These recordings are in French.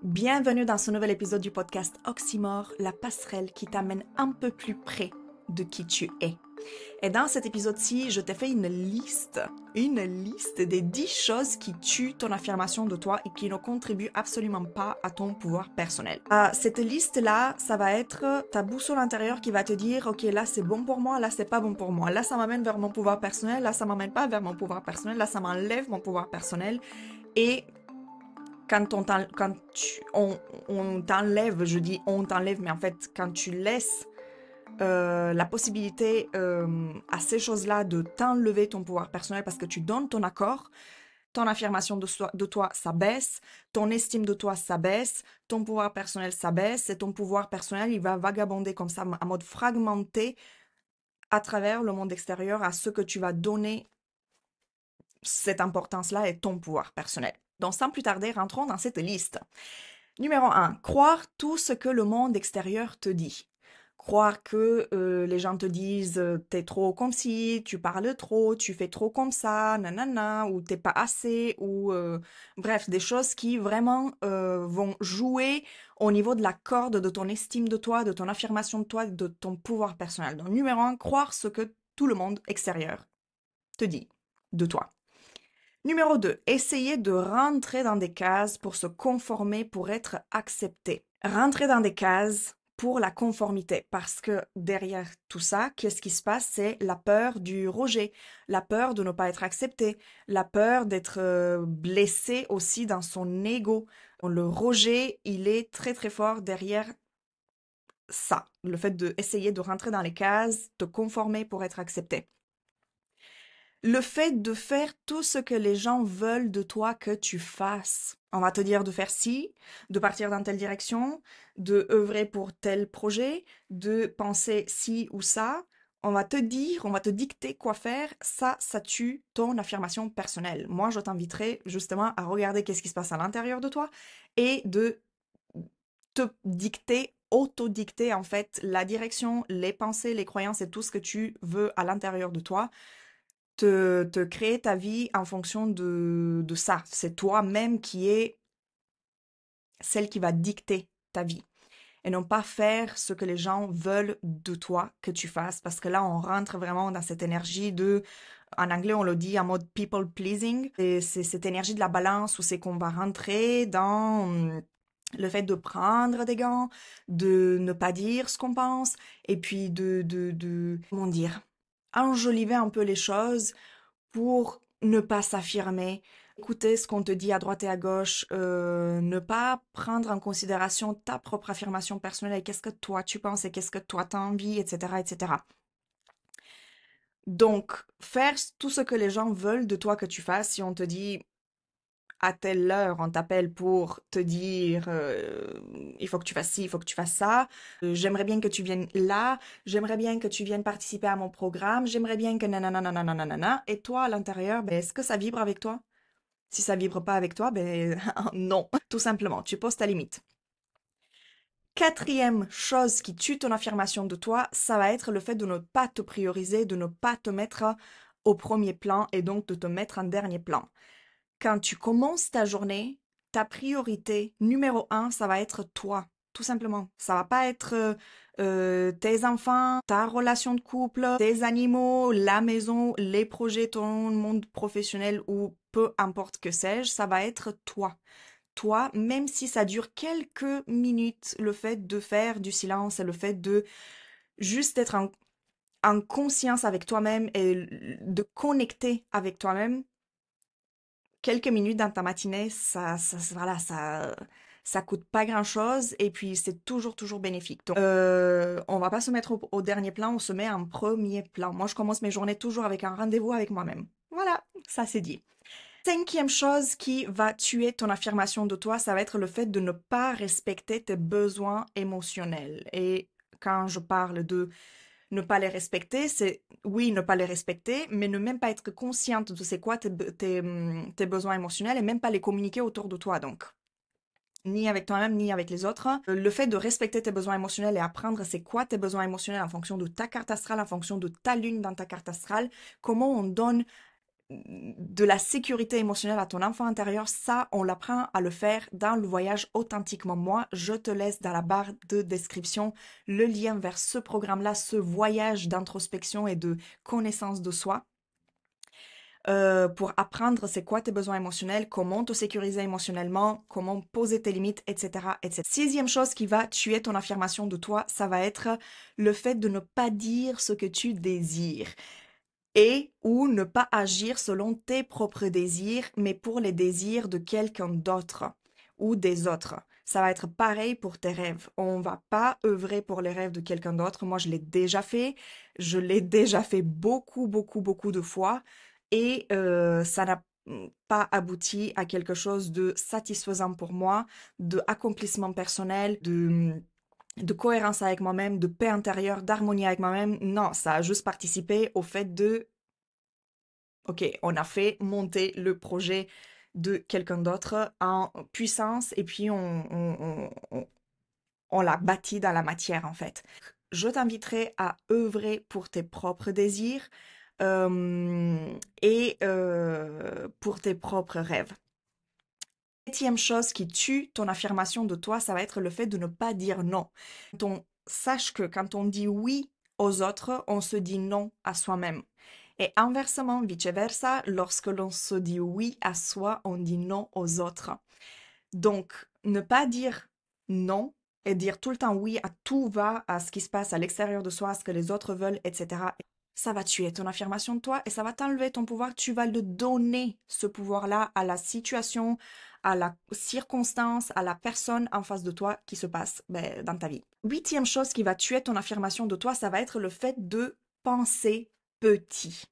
Bienvenue dans ce nouvel épisode du podcast Oxymore, la passerelle qui t'amène un peu plus près de qui tu es. Et dans cet épisode-ci, je t'ai fait une liste des 10 choses qui tuent ton affirmation de toi et qui ne contribuent absolument pas à ton pouvoir personnel. Cette liste-là, ça va être ta boussole intérieure qui va te dire, ok, là c'est bon pour moi, là c'est pas bon pour moi, là ça m'amène vers mon pouvoir personnel, là ça m'amène pas vers mon pouvoir personnel, là ça m'enlève mon pouvoir personnel. Et quand on t'enlève, je dis on t'enlève, mais en fait, quand tu laisses la possibilité à ces choses-là de t'enlever ton pouvoir personnel parce que tu donnes ton accord, ton affirmation de toi s'abaisse, ton estime de toi s'abaisse, ton pouvoir personnel s'abaisse et ton pouvoir personnel, il va vagabonder comme ça, en mode fragmenté à travers le monde extérieur à ce que tu vas donner cette importance-là et ton pouvoir personnel. Donc, sans plus tarder, rentrons dans cette liste. Numéro 1, croire tout ce que le monde extérieur te dit. Croire que les gens te disent t'es trop comme ci, tu parles trop, tu fais trop comme ça, nanana, ou t'es pas assez, ou bref, des choses qui vraiment vont jouer au niveau de la corde de ton estime de toi, de ton affirmation de toi, de ton pouvoir personnel. Donc numéro 1, croire ce que tout le monde extérieur te dit de toi. Numéro 2, essayer de rentrer dans des cases pour se conformer, pour être accepté. Rentrer dans des cases pour la conformité, parce que derrière tout ça, qu'est-ce qui se passe? C'est la peur du rejet, la peur de ne pas être accepté, la peur d'être blessé aussi dans son ego. Le rejet, il est très très fort derrière ça, le fait d'essayer de rentrer dans les cases, te conformer pour être accepté. Le fait de faire tout ce que les gens veulent de toi que tu fasses. On va te dire de faire ci, de partir dans telle direction, de œuvrer pour tel projet, de penser ci ou ça. On va te dire, on va te dicter quoi faire. Ça tue ton affirmation personnelle. Moi, je t'inviterai justement à regarder qu'est-ce qui se passe à l'intérieur de toi et de te dicter, autodicter en fait la direction, les pensées, les croyances et tout ce que tu veux à l'intérieur de toi te créer ta vie en fonction de ça. C'est toi-même qui est celle qui va dicter ta vie et non pas faire ce que les gens veulent de toi que tu fasses parce que là, on rentre vraiment dans cette énergie de, en anglais, on le dit en mode people pleasing. Et c'est cette énergie de la balance où c'est qu'on va rentrer dans le fait de prendre des gants, de ne pas dire ce qu'on pense et puis comment dire, enjoliver un peu les choses pour ne pas s'affirmer, écouter ce qu'on te dit à droite et à gauche, ne pas prendre en considération ta propre affirmation personnelle et qu'est-ce que toi tu penses et qu'est-ce que toi t'as envie, etc., etc. Donc, faire tout ce que les gens veulent de toi que tu fasses, si on te dit à telle heure, on t'appelle pour te dire il faut que tu fasses ci, il faut que tu fasses ça, j'aimerais bien que tu viennes là, j'aimerais bien que tu viennes participer à mon programme, j'aimerais bien que nanana, nanana, nanana, et toi à l'intérieur, ben, est-ce que ça vibre avec toi? Si ça vibre pas avec toi, ben non, tout simplement, tu poses ta limite. Quatrième chose qui tue ton affirmation de toi, ça va être le fait de ne pas te prioriser, de ne pas te mettre au premier plan et donc de te mettre en dernier plan. Quand tu commences ta journée, ta priorité numéro un, ça va être toi, tout simplement. Ça va pas être tes enfants, ta relation de couple, tes animaux, la maison, les projets, ton monde professionnel ou peu importe que sais-je, ça va être toi. Toi, même si ça dure quelques minutes, le fait de faire du silence et le fait de juste être en conscience avec toi-même et de connecter avec toi-même, quelques minutes dans ta matinée, voilà, ça coûte pas grand-chose et puis c'est toujours bénéfique. Donc, on va pas se mettre au dernier plan, on se met en premier plan. Moi, je commence mes journées toujours avec un rendez-vous avec moi-même. Voilà, ça c'est dit. Cinquième chose qui va tuer ton affirmation de toi, ça va être le fait de ne pas respecter tes besoins émotionnels. Et quand je parle de ne pas les respecter, c'est oui, ne pas les respecter, mais ne même pas être consciente de c'est quoi tes besoins émotionnels et même pas les communiquer autour de toi. Donc, ni avec toi-même, ni avec les autres. Le fait de respecter tes besoins émotionnels et apprendre c'est quoi tes besoins émotionnels en fonction de ta carte astrale, en fonction de ta lune dans ta carte astrale, comment on donne de la sécurité émotionnelle à ton enfant intérieur, ça, on l'apprend à le faire dans le voyage authentiquement moi. Je te laisse dans la barre de description le lien vers ce programme-là, ce voyage d'introspection et de connaissance de soi. Pour apprendre c'est quoi tes besoins émotionnels, comment te sécuriser émotionnellement, comment poser tes limites, etc., etc. Sixième chose qui va tuer ton affirmation de toi, ça va être le fait de ne pas dire ce que tu désires et ou ne pas agir selon tes propres désirs, mais pour les désirs de quelqu'un d'autre ou des autres. Ça va être pareil pour tes rêves. On va pas œuvrer pour les rêves de quelqu'un d'autre. Moi, je l'ai déjà fait. Je l'ai déjà fait beaucoup, beaucoup, beaucoup de fois. Et ça n'a pas abouti à quelque chose de satisfaisant pour moi, de accomplissement personnel, de cohérence avec moi-même, de paix intérieure, d'harmonie avec moi-même. Non, ça a juste participé au fait de, ok, on a fait monter le projet de quelqu'un d'autre en puissance et puis on l'a bâti dans la matière en fait. Je t'inviterai à œuvrer pour tes propres désirs et pour tes propres rêves. Septième chose qui tue ton affirmation de toi, ça va être le fait de ne pas dire non. Sache que quand on dit oui aux autres, on se dit non à soi-même. Et inversement, vice-versa, lorsque l'on se dit oui à soi, on dit non aux autres. Donc, ne pas dire non et dire tout le temps oui à tout va, à ce qui se passe à l'extérieur de soi, à ce que les autres veulent, etc. Ça va tuer ton affirmation de toi et ça va t'enlever ton pouvoir. Tu vas le donner, ce pouvoir-là, à la situation, à la circonstance, à la personne en face de toi qui se passe dans ta vie. Huitième chose qui va tuer ton affirmation de toi, ça va être le fait de penser petit.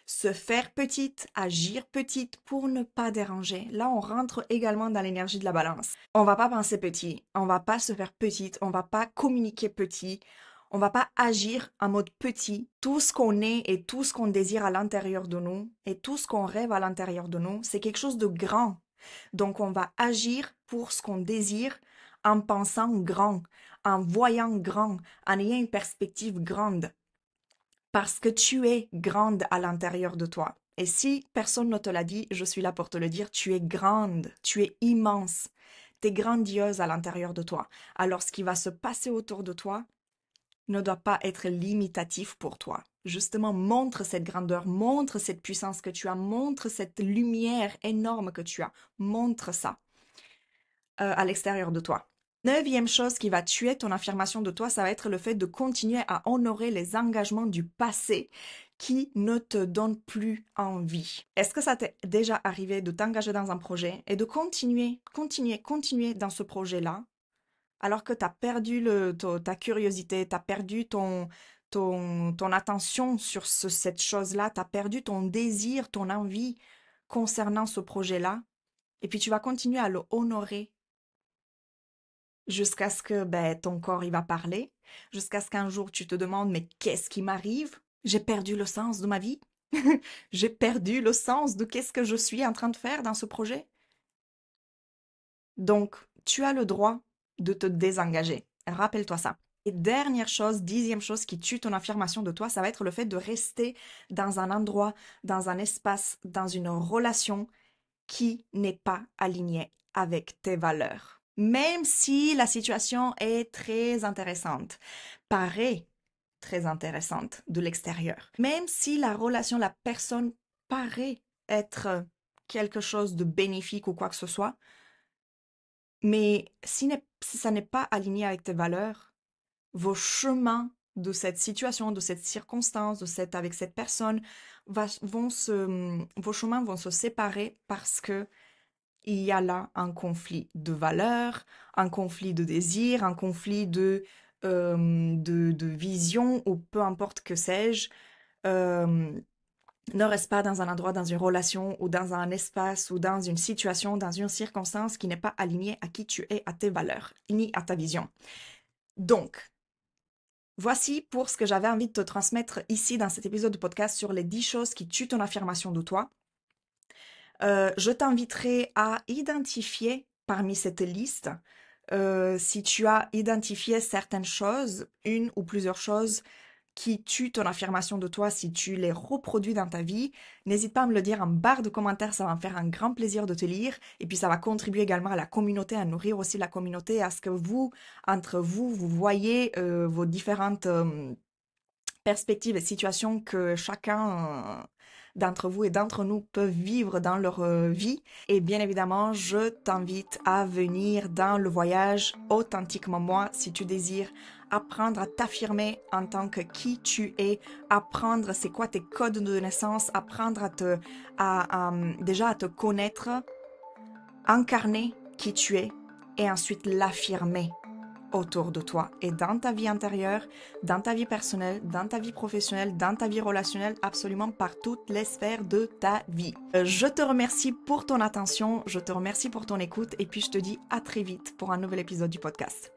Se faire petite, agir petite pour ne pas déranger. Là, on rentre également dans l'énergie de la balance. On va pas penser petit, on va pas se faire petite, on va pas communiquer petit, on va pas agir en mode petit. Tout ce qu'on est et tout ce qu'on désire à l'intérieur de nous et tout ce qu'on rêve à l'intérieur de nous, c'est quelque chose de grand. Donc, on va agir pour ce qu'on désire en pensant grand, en voyant grand, en ayant une perspective grande. Parce que tu es grande à l'intérieur de toi. Et si personne ne te l'a dit, je suis là pour te le dire, tu es grande, tu es immense, tu es grandiose à l'intérieur de toi. Alors ce qui va se passer autour de toi ne doit pas être limitatif pour toi. Justement, montre cette grandeur, montre cette puissance que tu as, montre cette lumière énorme que tu as, montre ça à l'extérieur de toi. Neuvième chose qui va tuer ton affirmation de toi, ça va être le fait de continuer à honorer les engagements du passé qui ne te donnent plus envie. Est-ce que ça t'est déjà arrivé de t'engager dans un projet et de continuer dans ce projet-là alors que tu as perdu ta curiosité, tu as perdu ton attention sur cette chose-là, tu as perdu ton désir, ton envie concernant ce projet-là, et puis tu vas continuer à le honorer jusqu'à ce que ton corps il va parler, jusqu'à ce qu'un jour tu te demandes mais qu'est-ce qui m'arrive? J'ai perdu le sens de ma vie? J'ai perdu le sens de qu'est-ce que je suis en train de faire dans ce projet? Donc, tu as le droit de te désengager. Rappelle-toi ça. Et dernière chose, dixième chose qui tue ton affirmation de toi, ça va être le fait de rester dans un endroit, dans un espace, dans une relation qui n'est pas alignée avec tes valeurs. Même si la situation est très intéressante, paraît très intéressante de l'extérieur, même si la relation, la personne paraît être quelque chose de bénéfique ou quoi que ce soit, mais si ça n'est pas aligné avec tes valeurs, vos chemins de cette situation, de cette circonstance, avec cette personne, vos chemins vont se séparer parce que il y a là un conflit de valeurs, un conflit de désirs, un conflit de vision, ou peu importe que sais-je. Euh, ne reste pas dans un endroit, dans une relation, ou dans un espace, ou dans une situation, dans une circonstance qui n'est pas alignée à qui tu es, à tes valeurs, ni à ta vision. Donc, voici pour ce que j'avais envie de te transmettre ici dans cet épisode de podcast sur les 10 choses qui tuent ton affirmation de toi. Je t'inviterai à identifier parmi cette liste, si tu as identifié certaines choses, une ou plusieurs choses qui tuent ton affirmation de toi si tu les reproduis dans ta vie, n'hésite pas à me le dire en barre de commentaires, ça va me faire un grand plaisir de te lire et puis ça va contribuer également à la communauté, à nourrir aussi la communauté, à ce que vous, entre vous, vous voyez vos différentes perspectives et situations que chacun d'entre vous et d'entre nous peuvent vivre dans leur vie. Et bien évidemment, je t'invite à venir dans le voyage Authentiquement Moi si tu désires apprendre à t'affirmer en tant que qui tu es, apprendre c'est quoi tes codes de naissance, apprendre déjà à te connaître, incarner qui tu es et ensuite l'affirmer autour de toi et dans ta vie intérieure, dans ta vie personnelle, dans ta vie professionnelle, dans ta vie relationnelle, absolument par toutes les sphères de ta vie. Je te remercie pour ton attention, je te remercie pour ton écoute et puis je te dis à très vite pour un nouvel épisode du podcast.